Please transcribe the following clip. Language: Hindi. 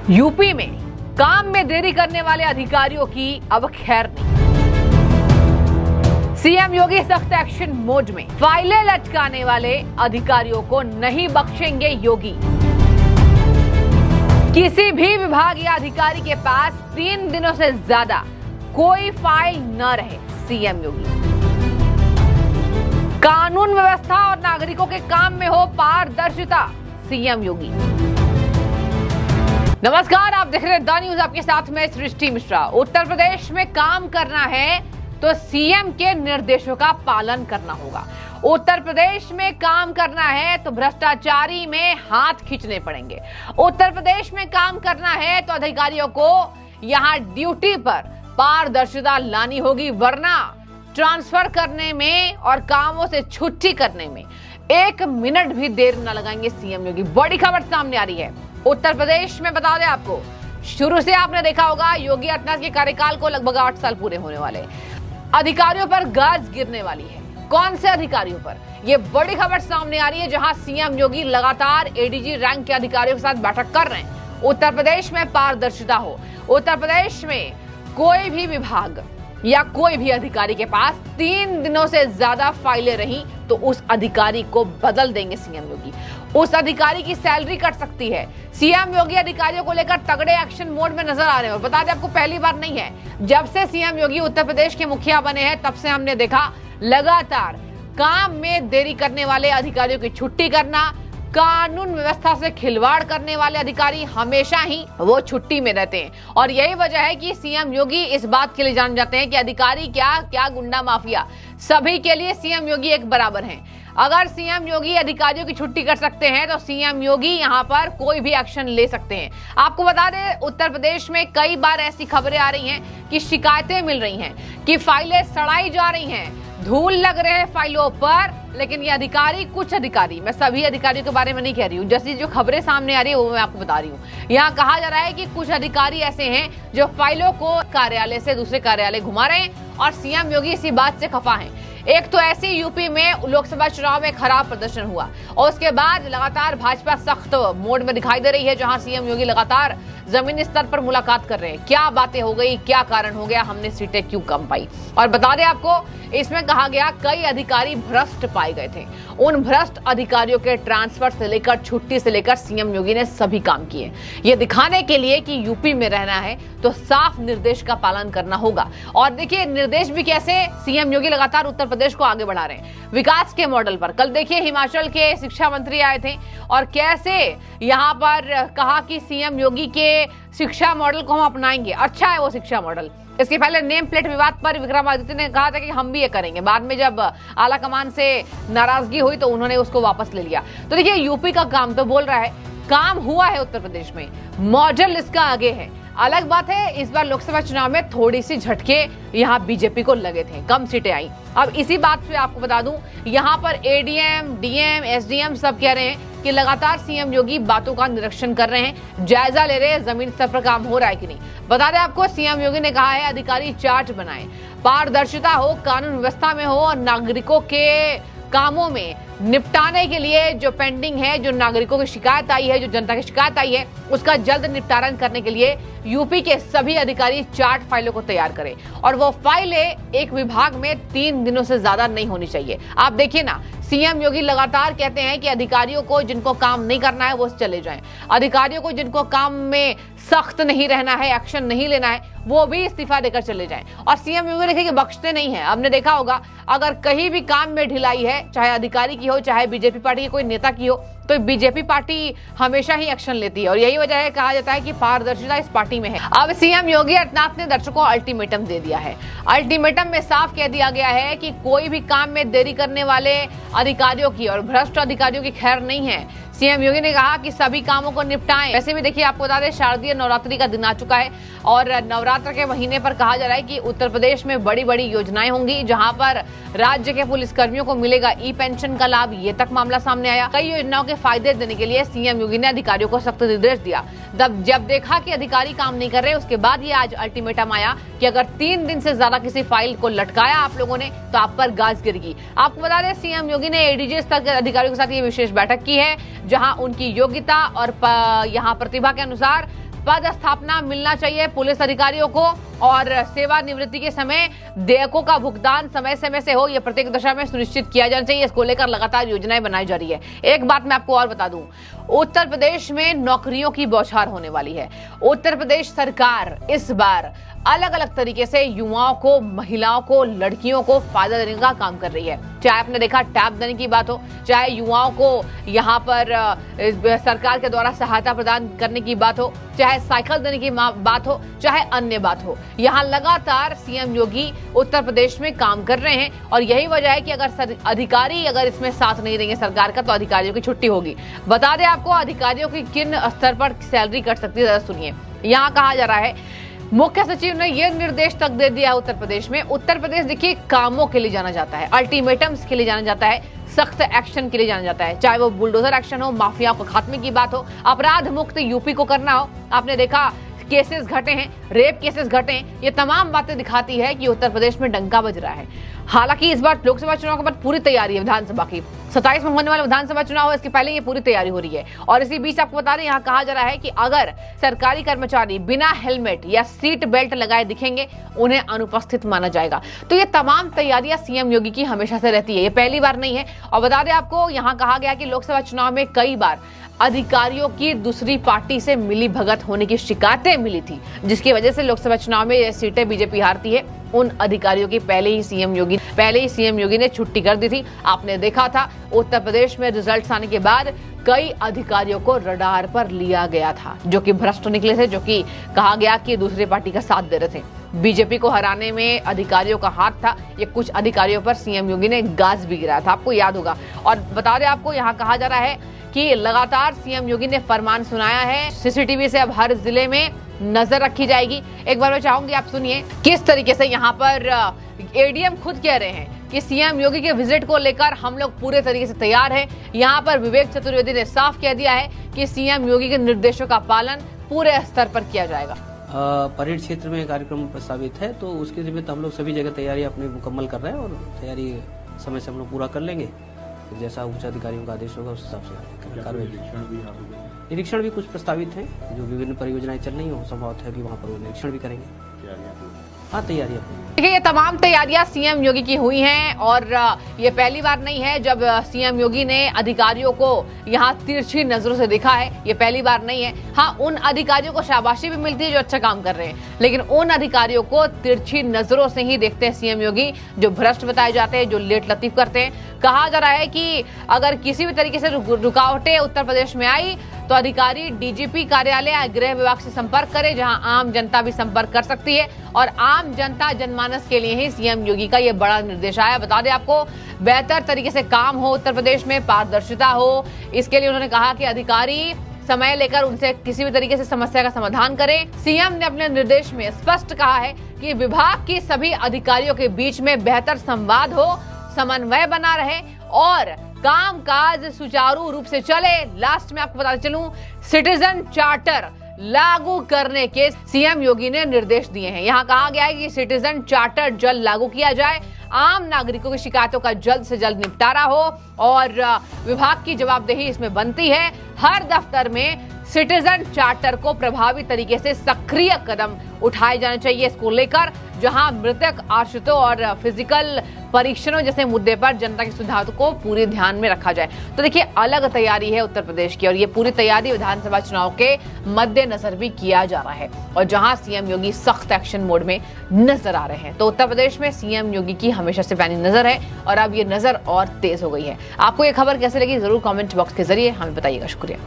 यूपी में काम में देरी करने वाले अधिकारियों की अब खैर नहीं। सीएम योगी सख्त एक्शन मोड में। फाइलें लटकाने वाले अधिकारियों को नहीं बख्शेंगे योगी। किसी भी विभाग या अधिकारी के पास 3 दिनों से ज्यादा कोई फाइल न रहे, सीएम योगी। कानून व्यवस्था और नागरिकों के काम में हो पारदर्शिता, सीएम योगी। नमस्कार, आप देख रहे हैं द न्यूज, आपके साथ में सृष्टि मिश्रा। उत्तर प्रदेश में काम करना है तो सीएम के निर्देशों का पालन करना होगा। उत्तर प्रदेश में काम करना है तो भ्रष्टाचारी में हाथ खींचने पड़ेंगे। उत्तर प्रदेश में काम करना है तो अधिकारियों को यहां ड्यूटी पर पारदर्शिता लानी होगी, वरना ट्रांसफर करने में और कामों से छुट्टी करने में 1 मिनट भी देर न लगाएंगे सीएम योगी। बड़ी खबर सामने आ रही है उत्तर प्रदेश में। बता दें आपको, शुरू से आपने देखा होगा योगी आदित्यनाथ के कार्यकाल को लगभग 8 साल पूरे होने वाले। अधिकारियों पर गाज गिरने वाली है। कौन से अधिकारियों पर? ये बड़ी खबर सामने आ रही है, जहां सीएम योगी लगातार एडीजी रैंक के अधिकारियों के साथ बैठक कर रहे हैं। उत्तर प्रदेश में पारदर्शिता हो। उत्तर प्रदेश में कोई भी विभाग या कोई भी अधिकारी के पास 3 दिनों से ज्यादा फाइलें रही तो उस अधिकारी को बदल देंगे सीएम योगी। उस अधिकारी की सैलरी कट सकती है। सीएम योगी अधिकारियों को लेकर तगड़े एक्शन मोड में नजर आ रहे हैं। और बता दें आपको, पहली बार नहीं है, जब से सीएम योगी उत्तर प्रदेश के मुखिया बने हैं तब से हमने देखा लगातार काम में देरी करने वाले अधिकारियों की छुट्टी करना, कानून व्यवस्था से खिलवाड़ करने वाले अधिकारी हमेशा ही वो छुट्टी में रहते हैं। और यही वजह है कि सीएम योगी इस बात के लिए जाने जाते हैं कि अधिकारी क्या गुंडा माफिया, सभी के लिए सीएम योगी एक बराबर हैं। अगर सीएम योगी अधिकारियों की छुट्टी कर सकते हैं तो सीएम योगी यहाँ पर कोई भी एक्शन ले सकते हैं। आपको बता दें, उत्तर प्रदेश में कई बार ऐसी खबरें आ रही हैं कि शिकायतें मिल रही हैं कि फाइलें सड़ाई जा रही हैं, धूल लग रहे हैं फाइलों पर। लेकिन ये अधिकारी, कुछ अधिकारी, मैं सभी अधिकारियों के बारे में नहीं कह रही हूँ, जैसी जो खबरें सामने आ रही है वो मैं आपको बता रही हूँ। यहाँ कहा जा रहा है कि कुछ अधिकारी ऐसे हैं जो फाइलों को कार्यालय से दूसरे कार्यालय घुमा रहे हैं और सीएम योगी इसी बात से खफा हैं। एक तो ऐसे यूपी में लोकसभा चुनाव में खराब प्रदर्शन हुआ और उसके बाद लगातार भाजपा सख्त मोड में दिखाई दे रही है, जहां सीएम योगी लगातार जमीनी स्तर पर मुलाकात कर रहे हैं। क्या बातें हो गई, क्या कारण हो गया, हमने सीटें क्यों कम पाई। और बता दें आपको, इसमें कहा गया कई अधिकारी भ्रष्ट पाए गए थे। उन भ्रष्ट अधिकारियों के ट्रांसफर से लेकर छुट्टी से लेकर सीएम योगी ने सभी काम किए। ये दिखाने के लिए कि यूपी में रहना है तो साफ निर्देश का पालन करना होगा। और देखिए निर्देश भी कैसे, सीएम योगी लगातार उत्तर प्रदेश को आगे बढ़ा रहे हैं विकास के मॉडल पर। कल देखिए हिमाचल के शिक्षा मंत्री आए थे और कैसे यहाँ पर कहा कि सीएम योगी के शिक्षा मॉडल को हम अपनाएंगे। अच्छा है वो शिक्षा मॉडल। इसके पहले नेम प्लेट विवाद पर विक्रमादित्य ने कहा था कि हम भी ये करेंगे। बाद में जब आला कमान से नाराजगी हुई तो उन्होंने उसको वापस ले लिया। तो देखिए यूपी का काम तो बोल रहा है, काम हुआ है उत्तर प्रदेश में, मॉडल इसका आगे है। अलग बात है इस बार लोकसभा चुनाव में थोड़ी सी झटके यहाँ बीजेपी को लगे थे, कम सीटें आई। अब इसी बात पे आपको बता दूं, यहाँ पर एडीएम, डीएम, एसडीएम सब कह रहे हैं कि लगातार सीएम योगी बातों का निरीक्षण कर रहे हैं, जायजा ले रहे हैं जमीन स्तर पर काम हो रहा है कि नहीं। बता दें आपको, सीएम योगी ने कहा है अधिकारी चार्ट बनाएं, पारदर्शिता हो, कानून व्यवस्था में हो और नागरिकों के कामों में निपटाने के लिए जो पेंडिंग है, जो नागरिकों की शिकायत आई है, जो जनता की शिकायत आई है, उसका जल्द निपटारण करने के लिए यूपी के सभी अधिकारी चार्ट फाइलों को तैयार करें। और वो फाइलें एक विभाग में 3 दिनों से ज्यादा नहीं होनी चाहिए। आप देखिए ना, सीएम योगी लगातार कहते हैं कि अधिकारियों को जिनको काम नहीं करना है वो चले जाएं, अधिकारियों को जिनको काम में सख्त नहीं रहना है, एक्शन नहीं लेना है, वो भी इस्तीफा देकर चले जाएं। और सीएम योगी देखिए कि बख्शते नहीं है। आपने देखा होगा, अगर कहीं भी काम में ढिलाई है, चाहे अधिकारी की हो, चाहे बीजेपी पार्टी की कोई नेता की हो, तो बीजेपी पार्टी हमेशा ही एक्शन लेती है। और यही वजह है, कहा जाता है कि पारदर्शिता इस पार्टी में है। अब सीएम योगी आदित्यनाथ ने दर्शकों को अल्टीमेटम दे दिया है। अल्टीमेटम में साफ कह दिया गया है कि कोई भी काम में देरी करने वाले अधिकारियों की और भ्रष्ट अधिकारियों की खैर नहीं है। सीएम योगी ने कहा कि सभी कामों को निपटाएं। वैसे भी देखिए, आपको बता दें शारदीय नवरात्रि का दिन आ चुका है और नवरात्र के महीने पर कहा जा रहा है कि उत्तर प्रदेश में बड़ी बड़ी योजनाएं होंगी, जहां पर राज्य के पुलिसकर्मियों को मिलेगा ई पेंशन का लाभ। ये तक मामला सामने आया। कई योजनाओं के फायदे देने के लिए सीएम योगी ने अधिकारियों को सख्त निर्देश दिया। जब देखा कि अधिकारी काम नहीं कर रहे, उसके बाद ये आज अल्टीमेटम आया कि अगर 3 दिन से ज्यादा किसी फाइल को लटकाया आप लोगों ने तो आप पर गाज गिरेगी। आपको बता दें, सीएम योगी ने एडीजी स्तर के अधिकारियों के साथ ये विशेष बैठक की है, जहां उनकी योग्यता और यहाँ प्रतिभा के अनुसार पदस्थापना मिलना चाहिए पुलिस अधिकारियों को और सेवानिवृत्ति के समय देयकों का भुगतान समय समय से हो, यह प्रत्येक दशा में सुनिश्चित किया जाना चाहिए। इसको लेकर लगातार योजनाएं बनाई जा रही है। एक बात मैं आपको और बता दूं, उत्तर प्रदेश में नौकरियों की बौछार होने वाली है। उत्तर प्रदेश सरकार इस बार अलग अलग तरीके से युवाओं को, महिलाओं को, लड़कियों को फायदा देने का काम कर रही है। चाहे आपने देखा टैब देने की बात हो, चाहे युवाओं को यहाँ पर सरकार के द्वारा सहायता प्रदान करने की बात हो, चाहे साइकिल देने की बात हो, चाहे अन्य बात हो, यहाँ लगातार सीएम योगी उत्तर प्रदेश में काम कर रहे हैं। और यही वजह है कि अगर अधिकारी अगर इसमें साथ नहीं देंगे सरकार का, तो अधिकारियों की छुट्टी होगी। बता दें आपको अधिकारियों की किन स्तर पर सैलरी कट सकती है, जरा सुनिए। यहाँ कहा जा रहा है, मुख्य सचिव ने यह निर्देश तक दे दिया है उत्तर प्रदेश में। उत्तर प्रदेश देखिए कामों के लिए जाना जाता है, अल्टीमेटम्स के लिए जाना जाता है, सख्त एक्शन के लिए जाना जाता है, चाहे वो बुलडोजर एक्शन हो, माफियाओं के खात्मे की बात हो, अपराध मुक्त यूपी को करना हो। आपने देखा केसेस घटे हैं, रेप केसेस घटे हैं, ये तमाम बातें दिखाती है कि उत्तर प्रदेश में डंका बज रहा है। हालांकि इस बार लोकसभा चुनाव के बाद पूरी तैयारी है विधानसभा की। 27 में होने वाला विधानसभा चुनाव है, इसके पहले ये पूरी तैयारी हो रही है। और इसी बीच आपको बता दें, यहाँ कहा जा रहा है कि अगर सरकारी कर्मचारी बिना हेलमेट या सीट बेल्ट लगाए दिखेंगे, उन्हें अनुपस्थित माना जाएगा। तो ये तमाम तैयारियां सीएम योगी की हमेशा से रहती है, ये पहली बार नहीं है। और बता दें आपको, यहाँ कहा गया कि लोकसभा चुनाव में कई बार अधिकारियों की दूसरी पार्टी से मिली भगत होने की शिकायतें मिली थी, जिसकी वजह से लोकसभा चुनाव में ये सीटें बीजेपी हारती है। उन अधिकारियों की पहले ही सीएम योगी ने छुट्टी कर दी थी। आपने देखा था उत्तर प्रदेश में रिजल्ट्स आने के बाद कई अधिकारियों को रडार पर लिया गया था, जो कि भ्रष्ट निकले थे, जो कि कहा गया कि दूसरी पार्टी का साथ दे रहे थे। बीजेपी को हराने में अधिकारियों का हाथ था। ये कुछ अधिकारियों पर सीएम योगी ने गाज भी गिराया था, आपको याद होगा। और बता दें आपको, यहाँ कहा जा रहा है कि लगातार सीएम योगी ने फरमान सुनाया है, सीसीटीवी से अब हर जिले में नजर रखी जाएगी। एक बार मैं चाहूंगी आप सुनिए किस तरीके से यहाँ पर एडीएम खुद कह रहे हैं कि सीएम योगी के विजिट को लेकर हम लोग पूरे तरीके से तैयार हैं। यहाँ पर विवेक चतुर्वेदी ने साफ कह दिया है कि सीएम योगी के निर्देशों का पालन पूरे स्तर पर किया जाएगा। परेड क्षेत्र में कार्यक्रम प्रस्तावित है, तो उसके निमित्त हम लोग सभी जगह तैयारी अपनी मुकम्मल कर रहे हैं और तैयारी समय से हम लोग पूरा कर लेंगे। जैसा उच्च अधिकारियों का आदेश होगा उस हिसाब से कार्रवाई। निरीक्षण भी कुछ प्रस्तावित हैं, जो विभिन्न परियोजनाएं चल रही हो, संभव है कि वहाँ पर वो निरीक्षण भी करेंगे। हाँ, तैयारी देखिए, ये तमाम तैयारियां सीएम योगी की हुई हैं और ये पहली बार नहीं है जब सीएम योगी ने अधिकारियों को यहाँ तिरछी नजरों से देखा है। ये पहली बार नहीं है। हाँ, उन अधिकारियों को शाबाशी भी मिलती है जो अच्छा काम कर रहे हैं, लेकिन उन अधिकारियों को तिरछी नजरों से ही देखते हैं सीएम योगी, जो भ्रष्ट बताए जाते हैं, जो लेट लतीफ करते हैं। कहा जा रहा है कि अगर किसी भी तरीके से रुकावटें उत्तर प्रदेश में आई तो अधिकारी डीजीपी कार्यालय, गृह विभाग से संपर्क करे, जहां आम जनता भी संपर्क कर सकती है। और आम जनता जनमानस के लिए ही सीएम योगी का ये बड़ा निर्देश आया। बता दें आपको, बेहतर तरीके से काम हो उत्तर प्रदेश में, पारदर्शिता हो, इसके लिए उन्होंने कहा कि अधिकारी समय लेकर उनसे किसी भी तरीके से समस्या का समाधान करें। सीएम ने अपने निर्देश में स्पष्ट कहा है कि विभाग की सभी अधिकारियों के बीच में बेहतर संवाद हो, समन्वय बना रहे और कामकाज सुचारू रूप से चले। लास्ट में आपको बताते चलूं, सिटीजन चार्टर लागू करने के सीएम योगी ने निर्देश दिए हैं। यहाँ कहा गया है कि सिटीजन चार्टर जल्द लागू किया जाए, आम नागरिकों की शिकायतों का जल्द से जल्द निपटारा हो और विभाग की जवाबदेही इसमें बनती है। हर दफ्तर में सिटीजन चार्टर को प्रभावी तरीके से सक्रिय कदम उठाए जाने चाहिए इसको लेकर, जहां मृतक आश्रितों और फिजिकल परीक्षणों जैसे मुद्दे पर जनता की सुविधाओं को पूरे ध्यान में रखा जाए। तो देखिए, अलग तैयारी है उत्तर प्रदेश की और ये पूरी तैयारी विधानसभा चुनाव के मद्देनजर भी किया जा रहा है और जहां सीएम योगी सख्त एक्शन मोड में नजर आ रहे हैं। तो उत्तर प्रदेश में सीएम योगी की हमेशा से पैनी नजर है और अब ये नजर और तेज हो गई है। आपको ये खबर कैसे लगी, जरूर कमेंट बॉक्स के जरिए हमें बताइएगा। शुक्रिया।